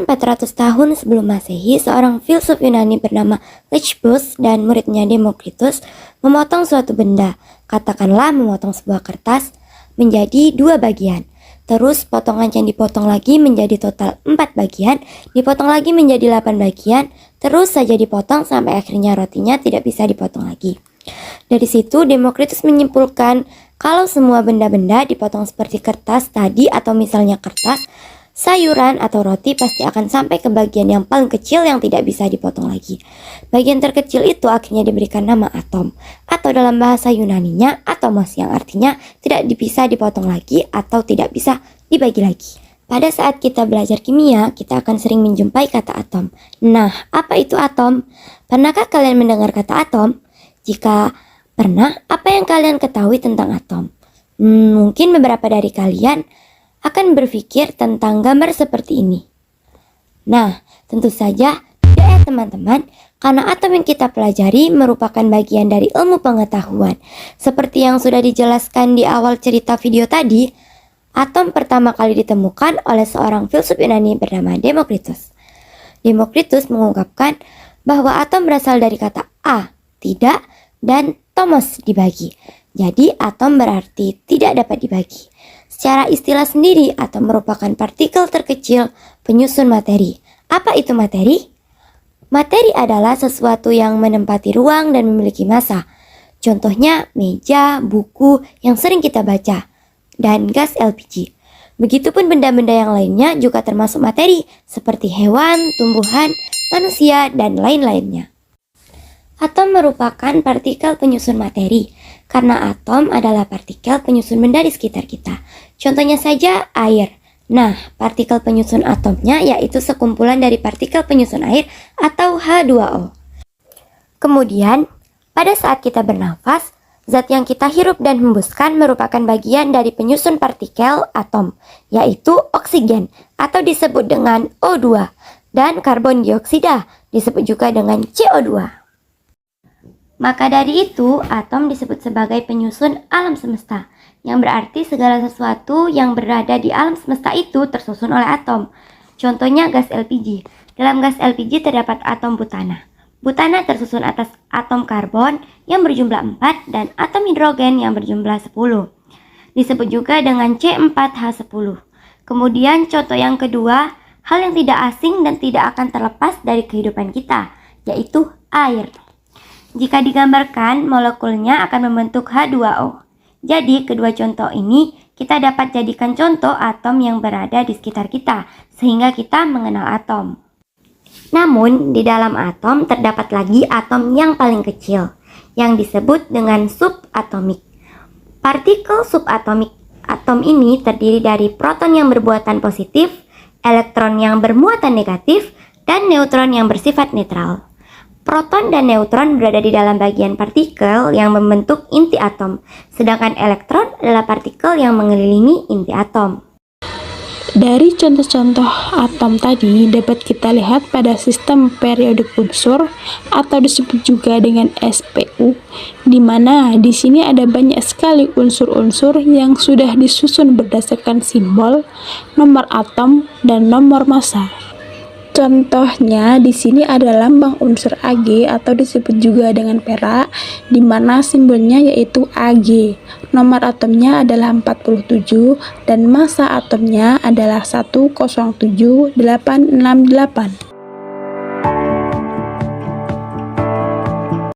Sekitar 400 tahun sebelum Masehi, seorang filsuf Yunani bernama Lycurgus dan muridnya Demokritus memotong suatu benda, katakanlah memotong sebuah kertas, menjadi 2 bagian. Terus potongan yang dipotong lagi menjadi total 4 bagian, dipotong lagi menjadi 8 bagian, terus saja dipotong sampai akhirnya rotinya tidak bisa dipotong lagi. Dari situ Demokritus menyimpulkan kalau semua benda-benda dipotong seperti kertas tadi atau misalnya kertas, sayuran atau roti pasti akan sampai ke bagian yang paling kecil yang tidak bisa dipotong lagi. Bagian terkecil itu akhirnya diberikan nama atom, atau dalam bahasa Yunaninya atomos, yang artinya tidak bisa dipotong lagi atau tidak bisa dibagi lagi. Pada saat kita belajar kimia, kita akan sering menjumpai kata atom. Nah, apa itu atom? Pernahkah kalian mendengar kata atom? Jika pernah, apa yang kalian ketahui tentang atom? Mungkin beberapa dari kalian akan berpikir tentang gambar seperti ini. Nah, tentu saja tidak ya teman-teman, karena atom yang kita pelajari merupakan bagian dari ilmu pengetahuan. Seperti yang sudah dijelaskan di awal cerita video tadi, atom pertama kali ditemukan oleh seorang filsuf Yunani bernama Demokritus. Demokritus mengungkapkan bahwa atom berasal dari kata a, tidak, dan tomos, dibagi. Jadi atom berarti tidak dapat dibagi. Secara istilah sendiri, atom merupakan partikel terkecil penyusun materi. Apa itu materi? Materi adalah sesuatu yang menempati ruang dan memiliki massa. Contohnya meja, buku yang sering kita baca, dan gas LPG. Begitupun benda-benda yang lainnya juga termasuk materi, seperti hewan, tumbuhan, manusia, dan lain-lainnya. Atom merupakan partikel penyusun materi, karena atom adalah partikel penyusun benda di sekitar kita. Contohnya saja air. Nah, partikel penyusun atomnya yaitu sekumpulan dari partikel penyusun air atau H2O. Kemudian, pada saat kita bernafas, zat yang kita hirup dan hembuskan merupakan bagian dari penyusun partikel atom, yaitu oksigen atau disebut dengan O2, dan karbon dioksida disebut juga dengan CO2. Maka dari itu, atom disebut sebagai penyusun alam semesta, yang berarti segala sesuatu yang berada di alam semesta itu tersusun oleh atom. Contohnya gas LPG. Dalam gas LPG terdapat atom butana. Butana tersusun atas atom karbon yang berjumlah 4 dan atom hidrogen yang berjumlah 10. Disebut juga dengan C4H10. Kemudian contoh yang kedua, hal yang tidak asing dan tidak akan terlepas dari kehidupan kita, yaitu air. Jika digambarkan, molekulnya akan membentuk H2O. Jadi, kedua contoh ini kita dapat jadikan contoh atom yang berada di sekitar kita, sehingga kita mengenal atom. Namun, di dalam atom terdapat lagi atom yang paling kecil, yang disebut dengan subatomik. Partikel subatomik atom ini terdiri dari proton yang bermuatan positif, elektron yang bermuatan negatif, dan neutron yang bersifat netral. Proton dan neutron berada di dalam bagian partikel yang membentuk inti atom, sedangkan elektron adalah partikel yang mengelilingi inti atom. Dari contoh-contoh atom tadi dapat kita lihat pada sistem periodik unsur atau disebut juga dengan SPU, di mana di sini ada banyak sekali unsur-unsur yang sudah disusun berdasarkan simbol, nomor atom, dan nomor massa. Contohnya di sini ada lambang unsur Ag atau disebut juga dengan perak, di mana simbolnya yaitu Ag. Nomor atomnya adalah 47 dan massa atomnya adalah 107,868.